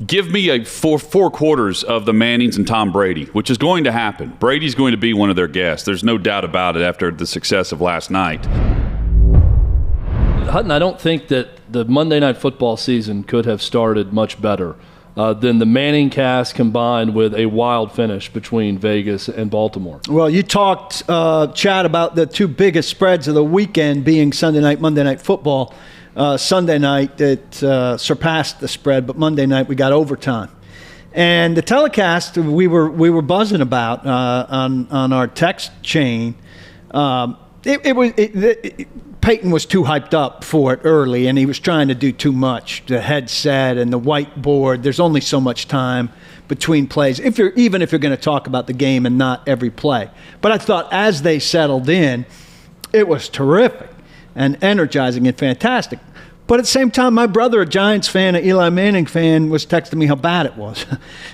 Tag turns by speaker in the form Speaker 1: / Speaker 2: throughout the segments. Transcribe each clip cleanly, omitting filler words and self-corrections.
Speaker 1: Give me a four quarters of the Mannings and Tom Brady, which is going to happen. Brady's going to be one of their guests. There's no doubt about it after the success of last night.
Speaker 2: Hutton, I don't think that the Monday Night Football season could have started much better than the Manning cast combined with a wild finish between Vegas and Baltimore.
Speaker 3: Well, you talked, Chad, about the two biggest spreads of the weekend being Sunday night, Monday Night Football. Sunday night, it surpassed the spread, but Monday night we got overtime. And the telecast we were buzzing about on our text chain. Peyton was too hyped up for it early, and he was trying to do too much. The headset and the whiteboard. There's only so much time between plays, even if you're going to talk about the game and not every play. But I thought as they settled in, it was terrific and energizing and fantastic. But at the same time, my brother, a Giants fan, an Eli Manning fan, was texting me how bad it was.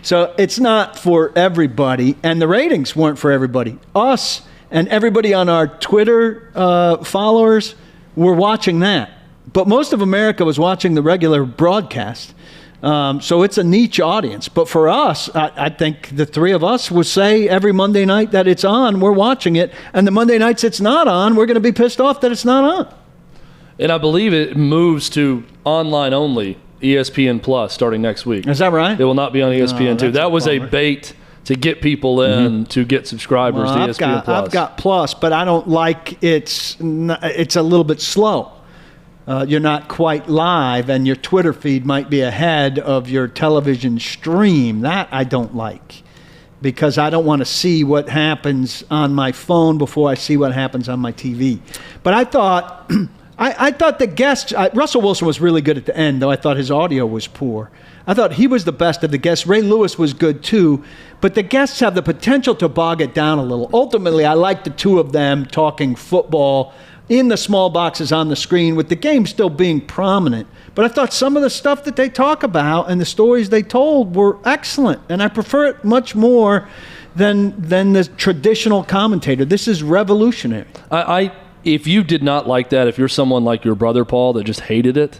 Speaker 3: So it's not for everybody, and the ratings weren't for everybody. Us and everybody on our Twitter followers were watching that. But most of America was watching the regular broadcast. So it's a niche audience. But for us, I think the three of us would say every Monday night that it's on, we're watching it. And the Monday nights it's not on, we're going to be pissed off that it's not on.
Speaker 2: And I believe it moves to online only, ESPN Plus, starting next week.
Speaker 3: Is that right?
Speaker 2: It will not be on ESPN2. That was a bait to get people in, to get subscribers to ESPN Plus.
Speaker 3: I've got Plus, but I don't like it's a little bit slow. You're not quite live, and your Twitter feed might be ahead of your television stream. That I don't like, because I don't want to see what happens on my phone before I see what happens on my TV. But I thought I thought the guests, Russell Wilson was really good at the end, though I thought his audio was poor. I thought he was the best of the guests. Ray Lewis was good too, but the guests have the potential to bog it down a little. Ultimately, I like the two of them talking football in the small boxes on the screen, with the game still being prominent. But I thought some of the stuff that they talk about and the stories they told were excellent, and I prefer it much more than the traditional commentator. This is revolutionary.
Speaker 2: If you did not like that, if you're someone like your brother, Paul, that just hated it,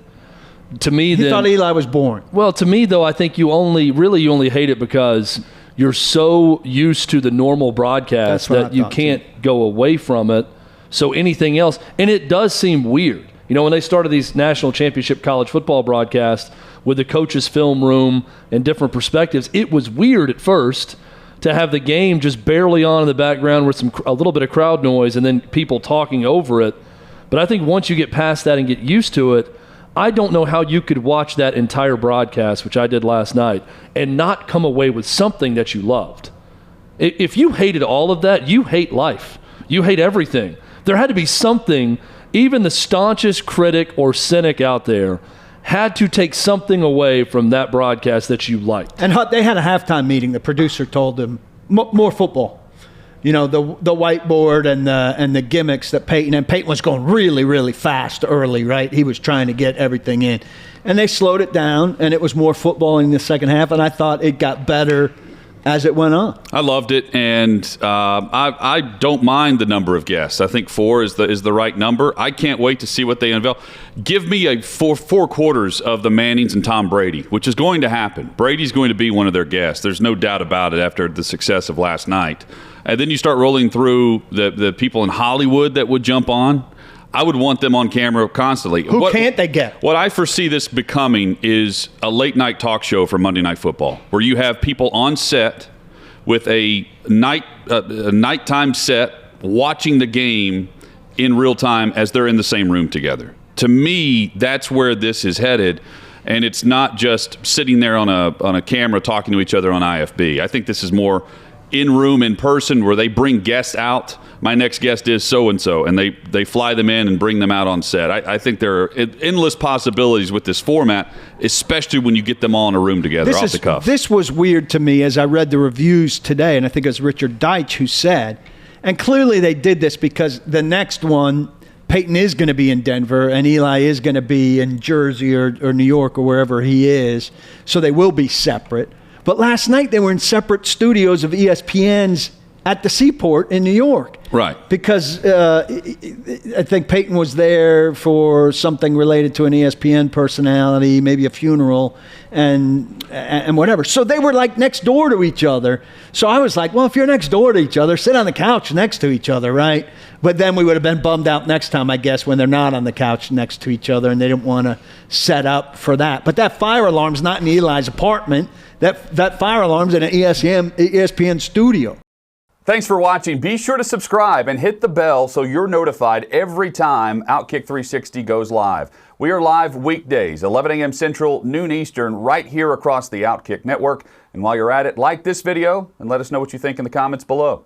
Speaker 2: to me,
Speaker 3: he thought Eli was boring.
Speaker 2: Well, to me, though, I think you only hate it because you're so used to the normal broadcast that you can't go away from it. So anything else, and it does seem weird. You know, when they started these national championship college football broadcasts with the coach's film room and different perspectives, it was weird at first to have the game just barely on in the background with a little bit of crowd noise and then people talking over it. But I think once you get past that and get used to it, I don't know how you could watch that entire broadcast, which I did last night, and not come away with something that you loved. If you hated all of that, you hate life. You hate everything. There had to be something, even the staunchest critic or cynic out there had to take something away from that broadcast that you liked.
Speaker 3: And they had a halftime meeting. The producer told them, more football. You know, the whiteboard and the gimmicks that Peyton was going really, really fast early, right? He was trying to get everything in. And they slowed it down, and it was more football in the second half, and I thought it got better as it went on.
Speaker 1: I loved it, and I don't mind the number of guests. I think 4 is the right number. I can't wait to see what they unveil. Give me a four quarters of the Mannings and Tom Brady, which is going to happen. Brady's going to be one of their guests. There's no doubt about it after the success of last night. And then you start rolling through the people in Hollywood that would jump on. I would want them on camera constantly.
Speaker 3: Who can't they get?
Speaker 1: What I foresee this becoming is a late-night talk show for Monday Night Football, where you have people on set with a nighttime set watching the game in real time as they're in the same room together. To me, that's where this is headed, and it's not just sitting there on a camera talking to each other on IFB. I think this is more in-room, in person, where they bring guests out. My next guest is so-and-so, and they fly them in and bring them out on set. I think there are endless possibilities with this format, especially when you get them all in a room together off the cuff.
Speaker 3: This was weird to me as I read the reviews today, and I think it was Richard Deitch who said, and clearly they did this because the next one, Peyton is going to be in Denver, and Eli is going to be in Jersey or New York or wherever he is, so they will be separate. But last night they were in separate studios of ESPN's at the Seaport in New York.
Speaker 1: Right.
Speaker 3: Because I think Peyton was there for something related to an ESPN personality, maybe a funeral, and whatever. So they were like next door to each other. So I was like, well, if you're next door to each other, sit on the couch next to each other, right? But then we would have been bummed out next time, I guess, when they're not on the couch next to each other and they didn't want to set up for that. But that fire alarm's not in Eli's apartment. That fire alarm's in an ESPN studio.
Speaker 4: Thanks for watching. Be sure to subscribe and hit the bell so you're notified every time Outkick 360 goes live. We are live weekdays, 11 a.m. Central, noon Eastern, right here across the Outkick network. And while you're at it, like this video and let us know what you think in the comments below.